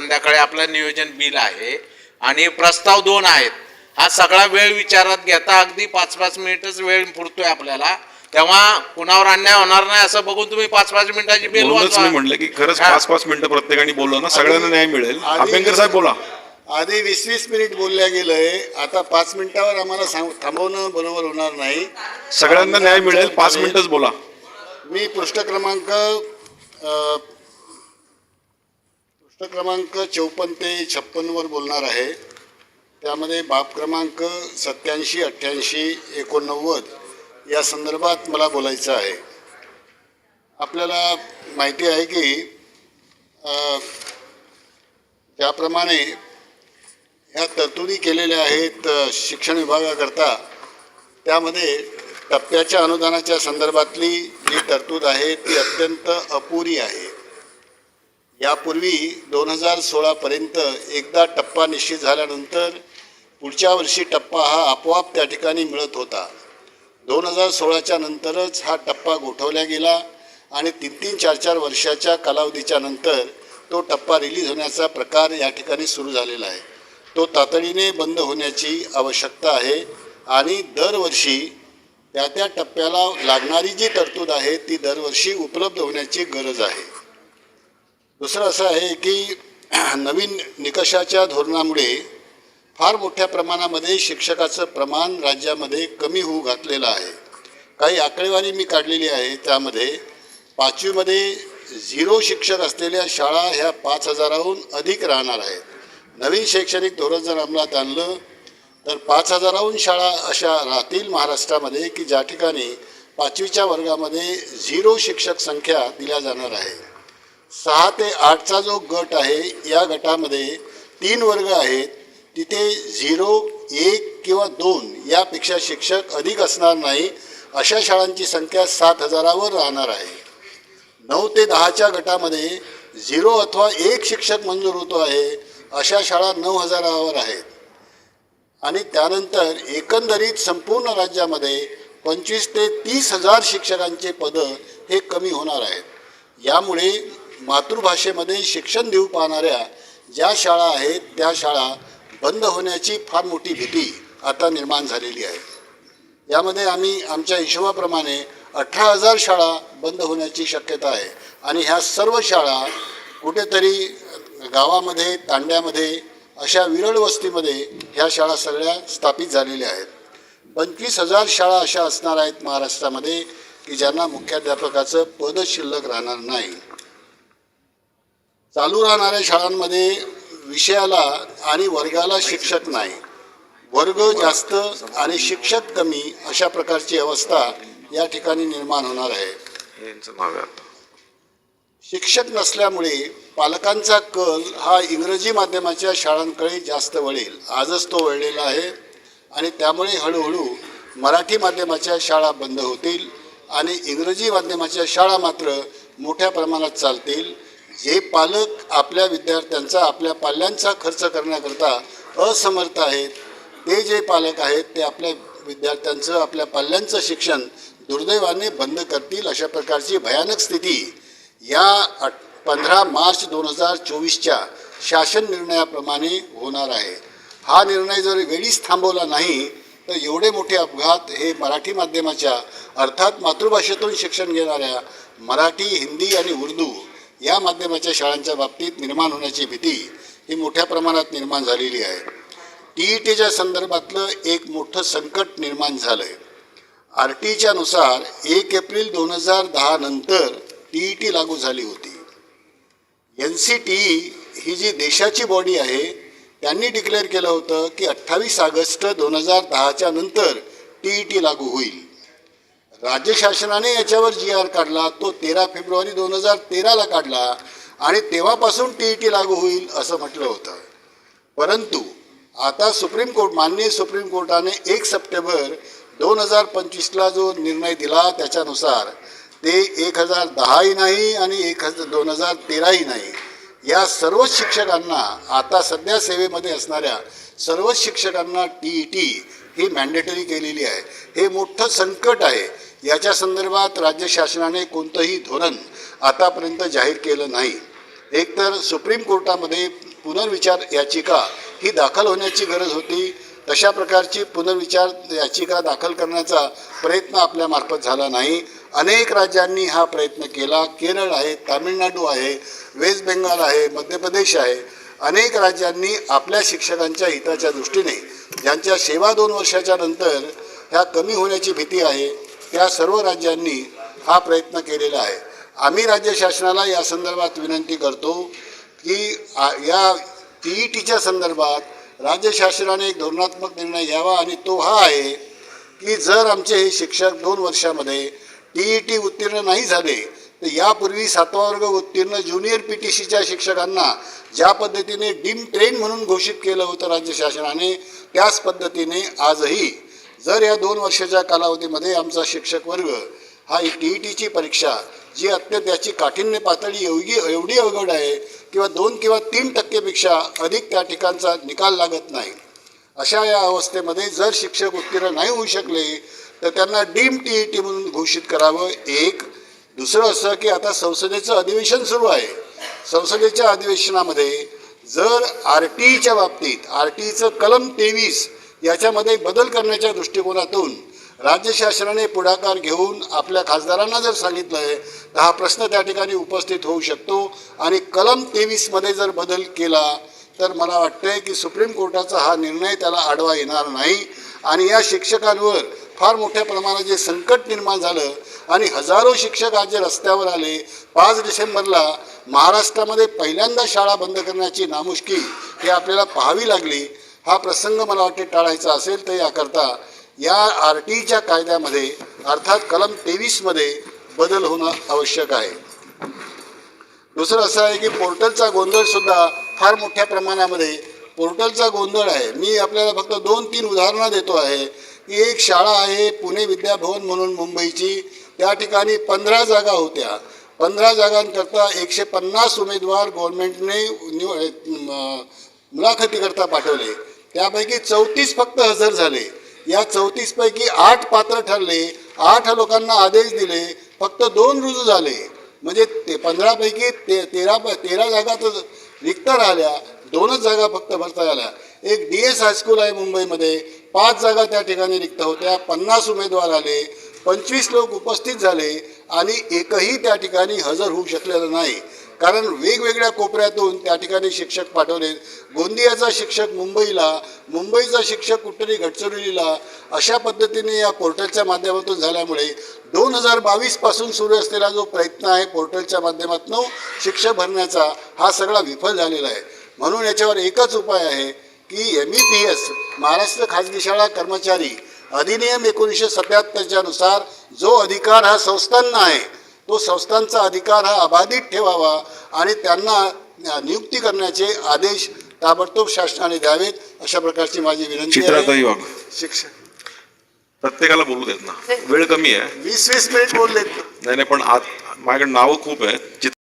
संध्याकाळी आपलं नियोजन बिल आहे आणि प्रस्ताव 2 आहेत. हा सगळा वेळ विचारात घेता अगदी 5-5 मिनिटच वेळ पुरतोय आपल्याला, तेव्हा कुणावर अन्याय होणार नाही असं बघून तुम्ही 5-5 मिनिटाची बिल म्हणूनच मी म्हटलं की खरंच 5-5 मिनिटं प्रत्येकाने बोललं ना सगळ्यांना न्याय मिळेल. अभ्यंकर साहेब बोला. आधी 20-20 मिनिट बोलल्या गेलंय, आता 5 मिनिटावर आम्हाला थांबवणं बरोबर होणार नाही. सगळ्यांना न्याय मिळेल, 5 मिनिटच बोला. मी पृष्ठ क्रमांक 54 ते 56 वर बोलणार आहे. त्यामध्ये बाब क्रमांक 87, 88, 89 या संदर्भात मला बोलायचं आहे. आपल्याला माहिती आहे की ज्याप्रमाणे ह्या तरतुदी केलेल्या आहेत शिक्षण विभागाकरता, त्यामध्ये टप्प्याच्या अनुदानाच्या संदर्भातली जी तरतूद आहे ती अत्यंत अपुरी आहे. यापूर्वी 2016पर्यंत एकदा टप्पा निश्चित झाल्यानंतर पुढच्या वर्षी टप्पा हा आपोआप त्या ठिकाणी मिळत होता. 2016च्या नंतरच हा टप्पा गोठवला गेला आणि 3-3, 4-4 वर्षाच्या कालावधीच्या नंतर तो टप्पा रिलीज होण्याचा प्रकार या ठिकाणी सुरू झालेला आहे. तो तातडीने बंद होण्याची आवश्यकता आहे आणि दरवर्षी त्या टप्प्याला लागणारी जी तरतूद आहे ती दरवर्षी उपलब्ध होण्याची गरज आहे. दुसरं असं आहे की नवीन निकषाच्या धोरणामुळे फार मोठ्या प्रमाणामध्ये शिक्षकाचं प्रमाण राज्यामध्ये कमी होऊ घातलेलं आहे. काही आकडेवारी मी काढलेली आहे. त्यामध्ये 5वीमध्ये 0 शिक्षक असलेल्या शाळा ह्या 5,000हून अधिक राहणार आहेत. नवीन शैक्षणिक धोरण जर अंमलात आणलं तर 5,000हून शाळा अशा राहतील महाराष्ट्रामध्ये की ज्या ठिकाणी 5वीच्या वर्गामध्ये 0 शिक्षक संख्या दिल्या जाणार आहे. 6 ते 8चा जो गट आहे या गटामध्ये 3 वर्ग आहेत. तिथे 0, 1 किंवा 2 यापेक्षा शिक्षक अधिक असणार नाही. अशा शाळांची संख्या 7,000वर राहणार आहे. 9 ते 10च्या गटामध्ये 0 अथवा 1 शिक्षक मंजूर होतो आहे. अशा शाळा 9,000वर आहेत. आणि त्यानंतर एकंदरीत संपूर्ण राज्यामध्ये 25 ते 30,000 शिक्षकांचे पदं हे कमी होणार आहेत. यामुळे मातृभाषेमध्ये शिक्षण देऊ पाहणाऱ्या ज्या शाळा आहेत त्या शाळा बंद होण्याची फार मोठी भीती आता निर्माण झालेली आहे. यामध्ये आम्ही आमच्या हिशोबाप्रमाणे 18,000 शाळा बंद होण्याची शक्यता आहे आणि ह्या सर्व शाळा कुठेतरी गावामध्ये, तांड्यामध्ये, अशा विरळ वस्तीमध्ये ह्या शाळा सगळ्या स्थापित झालेल्या आहेत. 25,000 शाळा अशा असणार आहेत महाराष्ट्रामध्ये की ज्यांना मुख्याध्यापकाचं पद शिल्लक राहणार नाही. चालू राहणाऱ्या शाळांमध्ये विषयाला आणि वर्गाला शिक्षक नाही, वर्ग जास्त आणि शिक्षक कमी अशा प्रकारची अवस्था या ठिकाणी निर्माण होणार आहे. शिक्षक नसल्यामुळे पालकांचा कल हा इंग्रजी माध्यमाच्या शाळांकडे जास्त वळेल. आजच तो वळलेला आहे आणि त्यामुळे हळूहळू मराठी माध्यमाच्या शाळा बंद होतील आणि इंग्रजी माध्यमाच्या शाळा मात्र मोठ्या प्रमाणात चालतील. जे पालक आपल्या विद्यार्थ्यांचा, आपल्या पाल्यांचा खर्च करण्याकरता असमर्थ आहेत, ते जे पालक आहेत ते आपल्या विद्यार्थ्यांचं, आपल्या पाल्यांचं शिक्षण दुर्दैवाने बंद करतील. अशा प्रकारची भयानक स्थिती या 15 मार्च 2024च्या शासन निर्णयाप्रमाणे होणार आहे. हा निर्णय जर वेळीच थांबवला नाही तर एवढे मोठे अपघात हे मराठी माध्यमाच्या अर्थात मातृभाषेतून शिक्षण घेणाऱ्या मराठी, हिंदी आणि उर्दू या माध्यमाच्या शाळांच्या बाबतीत निर्माण होण्याची भीती ही मोठ्या प्रमाणात निर्माण झालेली आहे. TETच्या संदर्भातलं एक मोठं संकट निर्माण झालं आहे. RTच्या नुसार 1 एप्रिल 2010 नंतर TET लागू झाली होती. NCTE ही जी देशाची बॉडी आहे त्यांनी डिक्लेअर केलं होतं की 28 ऑगस्ट 2010च्या नंतर TET लागू होईल. राज्य शासनाने याच्यावर GR काढला, तो 13 फेब्रुवारी 2013ला काढला आणि तेव्हापासून TET लागू होईल असं म्हटलं होतं. परंतु आता माननीय सुप्रीम कोर्टाने 1 सप्टेंबर 2025ला जो निर्णय दिला त्याच्यानुसार ते 1010ही नाही आणि 2013ही नाही, या सर्वच शिक्षकांना, आता सध्या सेवेमध्ये असणाऱ्या सर्वच शिक्षकांना TET ही मॅन्डेटरी केलेली आहे. हे मोठं संकट आहे. याच्या संदर्भात राज्य शासनाने कोणतंही धोरण आतापर्यंत जाहीर केलं नाही. एकतर सुप्रीम कोर्टामध्ये पुनर्विचार याचिका ही दाखल होण्याची गरज होती. तशा प्रकारची पुनर्विचार याचिका दाखल करण्याचा प्रयत्न आपल्यामार्फत झाला नाही. अनेक राज्यांनी हा प्रयत्न केला. केरळ आहे, तामिळनाडू आहे, वेस्ट बेंगाल आहे, मध्य प्रदेश आहे. अनेक राज्यांनी आपल्या शिक्षकांच्या हिताच्या दृष्टीने ज्यांच्या सेवा 2 वर्षाच्या नंतर ह्या कमी होण्याची भीती आहे त्या सर्व राज्यांनी हा प्रयत्न केलेला आहे. आम्ही राज्य शासनाला या संदर्भात विनंती करतो की या TETच्या संदर्भात राज्य शासनाने एक धोरणात्मक निर्णय घ्यावा आणि तो हा आहे की जर आमचे हे शिक्षक 2 वर्षामध्ये TET उत्तीर्ण नाही झाले तर यापूर्वी 7वा वर्ग उत्तीर्ण ज्युनियर PTCच्या शिक्षकांना ज्या पद्धतीने डीम ट्रेन म्हणून घोषित केलं होतं राज्य शासनाने त्याच पद्धतीने आजही जर या 2 वर्षाच्या कालावधीमध्ये आमचा शिक्षक वर्ग हा TETची परीक्षा जी त्याची काठिण्य पातळी एवढी अवघड आहे किंवा 2 किंवा 3% अधिक त्या ठिकाणचा निकाल लागत नाही. अशा या अवस्थेमध्ये जर शिक्षक उत्तीर्ण नाही होऊ शकले तर त्यांना डीम TET म्हणून घोषित करावं. एक दुसरं असं की आता संसदेचं अधिवेशन सुरू आहे. संसदेच्या अधिवेशनामध्ये जर RTEच्या बाबतीत RTEचं कलम 23 याच्यामध्ये बदल करण्याच्या दृष्टिकोनातून राज्य शासनाने पुढाकार घेऊन आपल्या खासदारांना जर सांगितलं आहे तर हा प्रश्न त्या ठिकाणी उपस्थित होऊ शकतो आणि कलम 23मध्ये जर बदल केला तर मला वाटतंय की सुप्रीम कोर्टाचा हा निर्णय त्याला आडवा येणार नाही आणि या शिक्षकांवर फार मोठ्या प्रमाणात जे संकट निर्माण झालं आणि हजारो शिक्षक आज जे रस्त्यावर आले. 5 डिसेंबरला महाराष्ट्रामध्ये पहिल्यांदा शाळा बंद करण्याची नामुष्की ही आपल्याला पाहावी लागली. हा प्रसंग मला वाटते टाळायचा असेल तर याकरता या RTEच्या कायद्यामध्ये अर्थात कलम 23मध्ये बदल होणं आवश्यक आहे. दुसरं असं आहे की पोर्टलचा गोंधळसुद्धा फार मोठ्या प्रमाणामध्ये पोर्टलचा गोंधळ आहे. मी आपल्याला फक्त 2-3 उदाहरणं देतो आहे की एक शाळा आहे पुणे विद्याभवन म्हणून मुंबईची. त्या ठिकाणी 15 जागा होत्या. 15 जागांकरता 150 उमेदवार गव्हर्नमेंटने मुलाखतीकरता पाठवले. त्यापैकी 34 फक्त हजर झाले. या 34 पैकी 8 पात्र ठरले. 8 लोकांना आदेश दिले. फक्त 2 रुजू झाले. म्हणजे 15 पैकी 13 जागा तर रिक्त राहिल्या. 2च जागा फक्त भरता आल्या. एक DS हायस्कूल आहे मुंबईमध्ये. 5 जागा त्या ठिकाणी रिक्त होत्या. 50 उमेदवार आले. 25 लोक उपस्थित झाले आणि एकही त्या ठिकाणी हजर होऊ शकलेलं नाही. कारण वेगवेगळ्या कोपऱ्यातून त्या ठिकाणी शिक्षक पाठवले. गोंदियाचा शिक्षक मुंबईला, मुंबईचा शिक्षक कुठेतरी गडचिरोलीला. अशा पद्धतीने या पोर्टलच्या माध्यमातून झाल्यामुळे 2022 पासून सुरू असलेला जो प्रयत्न आहे पोर्टलच्या माध्यमातून शिक्षक भरण्याचा हा सगळा विफल झालेला आहे. म्हणून याच्यावर एकच उपाय आहे की MEPS महाराष्ट्र खाजगी शाळा कर्मचारी अधिनियम 1977च्या नुसार जो अधिकार हा संस्थांना आहे तो संस्थांचा अधिकार हा अबाधित ठेवावा आणि त्यांना नियुक्ती करण्याचे आदेश ताबडतोब शासनाने द्यावेत अशा प्रकारची माझी विनंती आहे. शिक्षक प्रत्येकाला बोलू देत ना, वेळ कमी आहे. 20-20 मिनिट बोललेत. नाही पण माझ्याकडे नावं खूप आहेत.